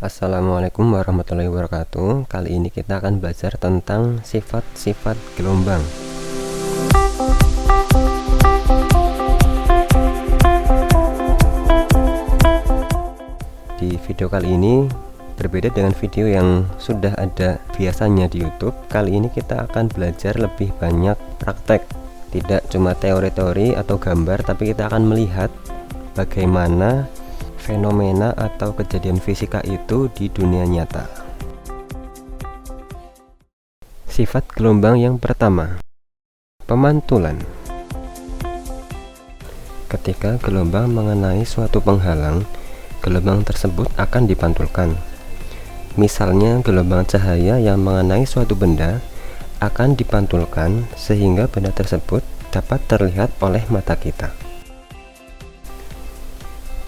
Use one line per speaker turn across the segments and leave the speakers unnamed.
Assalamualaikum warahmatullahi wabarakatuh. Kali ini kita akan belajar tentang sifat-sifat gelombang. Di video kali ini berbeda dengan video yang sudah ada biasanya di YouTube. Kali ini kita akan belajar lebih banyak praktek, tidak cuma teori-teori atau gambar, tapi kita akan melihat bagaimana fenomena atau kejadian fisika itu di dunia nyata. Sifat gelombang yang pertama, pemantulan. Ketika gelombang mengenai suatu penghalang, gelombang tersebut akan dipantulkan. Misalnya, gelombang cahaya yang mengenai suatu benda akan dipantulkan sehingga benda tersebut dapat terlihat oleh mata kita.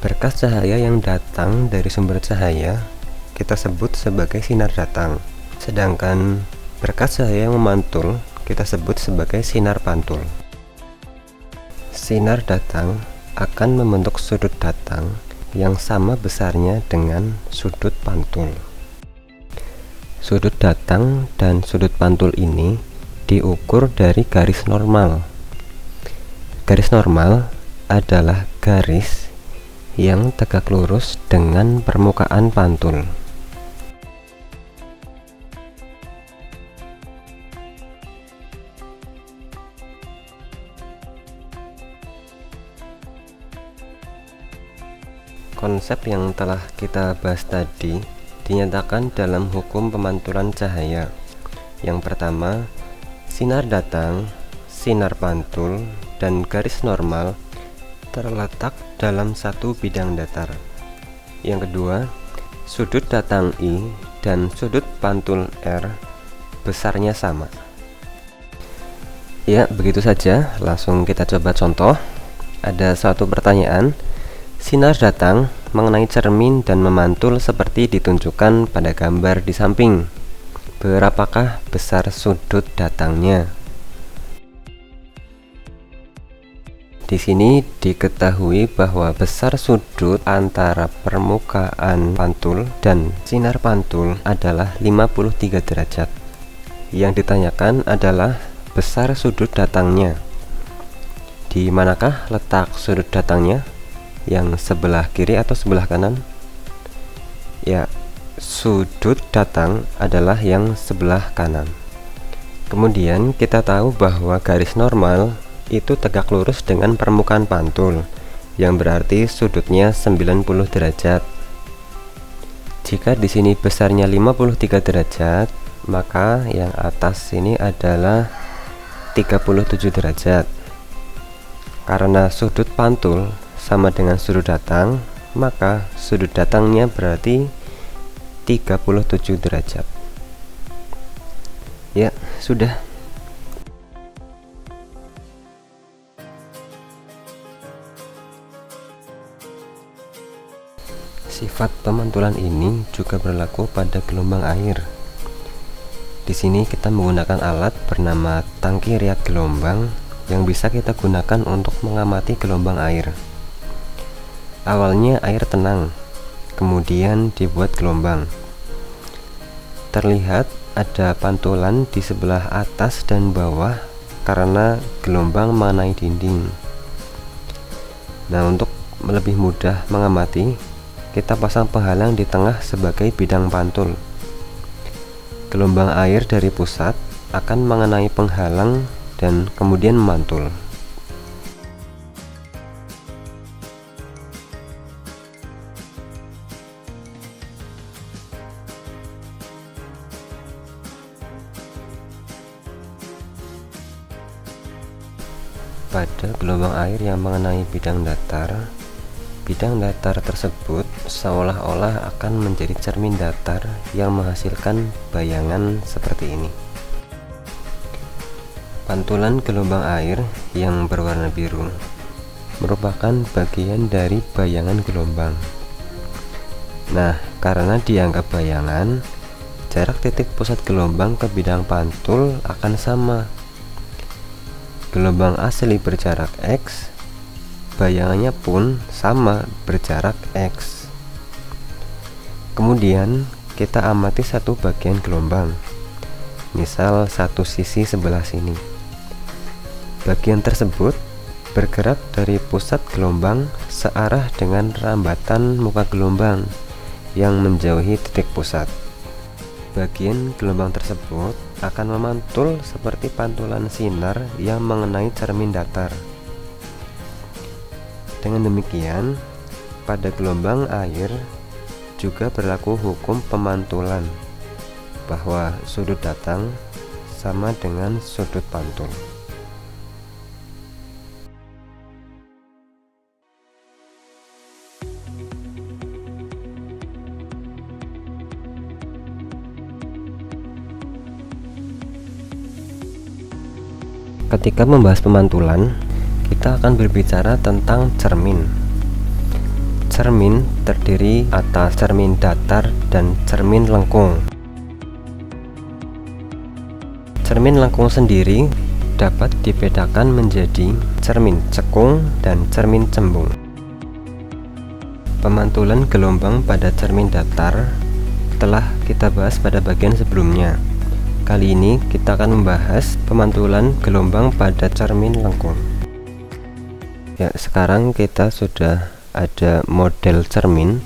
Berkas cahaya yang datang dari sumber cahaya kita sebut sebagai sinar datang, sedangkan berkas cahaya yang memantul kita sebut sebagai sinar pantul. Sinar datang akan membentuk sudut datang yang sama besarnya dengan sudut pantul. Sudut datang dan sudut pantul ini diukur dari garis normal. Garis normal adalah garis yang tegak lurus dengan permukaan pantul. Konsep yang telah kita bahas tadi dinyatakan dalam hukum pemantulan cahaya. Yang pertama, sinar datang, sinar pantul, dan garis normal terletak dalam satu bidang datar. Yang kedua, sudut datang I dan sudut pantul R besarnya sama. Ya, begitu saja. Langsung kita coba contoh. Ada suatu pertanyaan. Sinar datang mengenai cermin dan memantul seperti ditunjukkan pada gambar di samping. Berapakah besar sudut datangnya? Di sini diketahui bahwa besar sudut antara permukaan pantul dan sinar pantul adalah 53 derajat. Yang ditanyakan adalah besar sudut datangnya. Di manakah letak sudut datangnya? Yang sebelah kiri atau sebelah kanan? Ya, sudut datang adalah yang sebelah kanan. Kemudian kita tahu bahwa garis normal itu tegak lurus dengan permukaan pantul, yang berarti sudutnya 90 derajat. Jika di sini besarnya 53 derajat, maka yang atas ini adalah 37 derajat. Karena sudut pantul sama dengan sudut datang, maka sudut datangnya berarti 37 derajat. Ya, sudah. Sifat pemantulan ini juga berlaku pada gelombang air. Di sini kita menggunakan alat bernama tangki riak gelombang yang bisa kita gunakan untuk mengamati gelombang air. Awalnya air tenang, kemudian dibuat gelombang. Terlihat ada pantulan di sebelah atas dan bawah karena gelombang mengenai dinding. Nah, untuk lebih mudah mengamati, kita pasang penghalang di tengah sebagai bidang pantul. Gelombang air dari pusat akan mengenai penghalang dan kemudian memantul. Pada gelombang air yang mengenai bidang datar tersebut seolah-olah akan menjadi cermin datar yang menghasilkan bayangan seperti ini. Pantulan gelombang air yang berwarna biru merupakan bagian dari bayangan gelombang. Nah, karena dianggap bayangan, jarak titik pusat gelombang ke bidang pantul akan sama. Gelombang asli berjarak X, bayangannya pun sama berjarak X. Kemudian kita amati satu bagian gelombang, misal satu sisi sebelah sini. Bagian tersebut bergerak dari pusat gelombang searah dengan rambatan muka gelombang yang menjauhi titik pusat. Bagian gelombang tersebut akan memantul seperti pantulan sinar yang mengenai cermin datar. Dengan demikian, pada gelombang air juga berlaku hukum pemantulan, bahwa sudut datang sama dengan sudut pantul. Ketika membahas pemantulan, kita akan berbicara tentang cermin. Cermin terdiri atas cermin datar dan cermin lengkung. Cermin lengkung sendiri dapat dibedakan menjadi cermin cekung dan cermin cembung. Pemantulan gelombang pada cermin datar telah kita bahas pada bagian sebelumnya. Kali ini kita akan membahas pemantulan gelombang pada cermin lengkung. Ya, sekarang kita sudah ada model cermin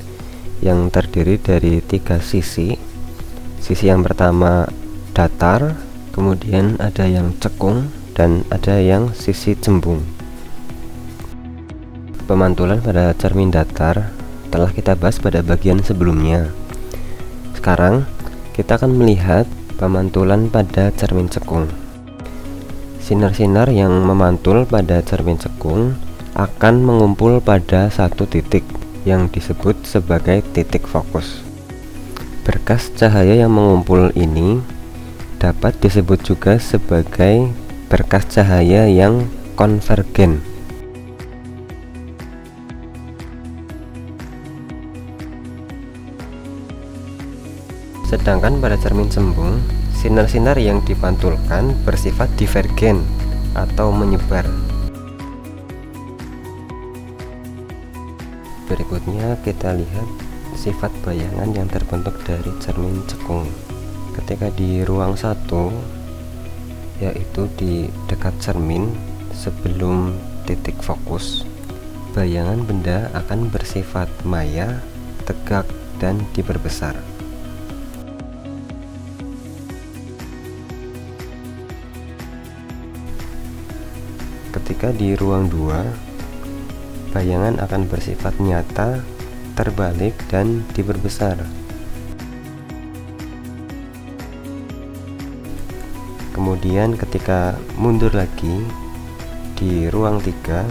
yang terdiri dari 3 sisi. Sisi yang pertama datar, kemudian ada yang cekung, dan ada yang sisi cembung. Pemantulan pada cermin datar telah kita bahas pada bagian sebelumnya. Sekarang kita akan melihat pemantulan pada cermin cekung. Sinar-sinar yang memantul pada cermin cekung akan mengumpul pada satu titik yang disebut sebagai titik fokus. Berkas cahaya yang mengumpul ini dapat disebut juga sebagai berkas cahaya yang konvergen. Sedangkan pada cermin cembung, sinar-sinar yang dipantulkan bersifat divergen atau menyebar. Berikutnya kita lihat sifat bayangan yang terbentuk dari cermin cekung. Ketika di ruang 1, yaitu di dekat cermin sebelum titik fokus, bayangan benda akan bersifat maya, tegak, dan diperbesar. Ketika di ruang 2, bayangan akan bersifat nyata, terbalik, dan diperbesar. Kemudian ketika mundur lagi di ruang 3,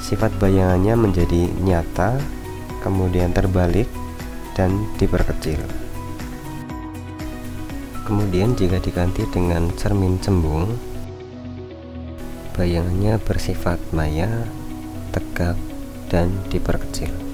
sifat bayangannya menjadi nyata, kemudian terbalik, dan diperkecil. Kemudian jika diganti dengan cermin cembung, bayangannya bersifat maya, tegak, dan diperkecil.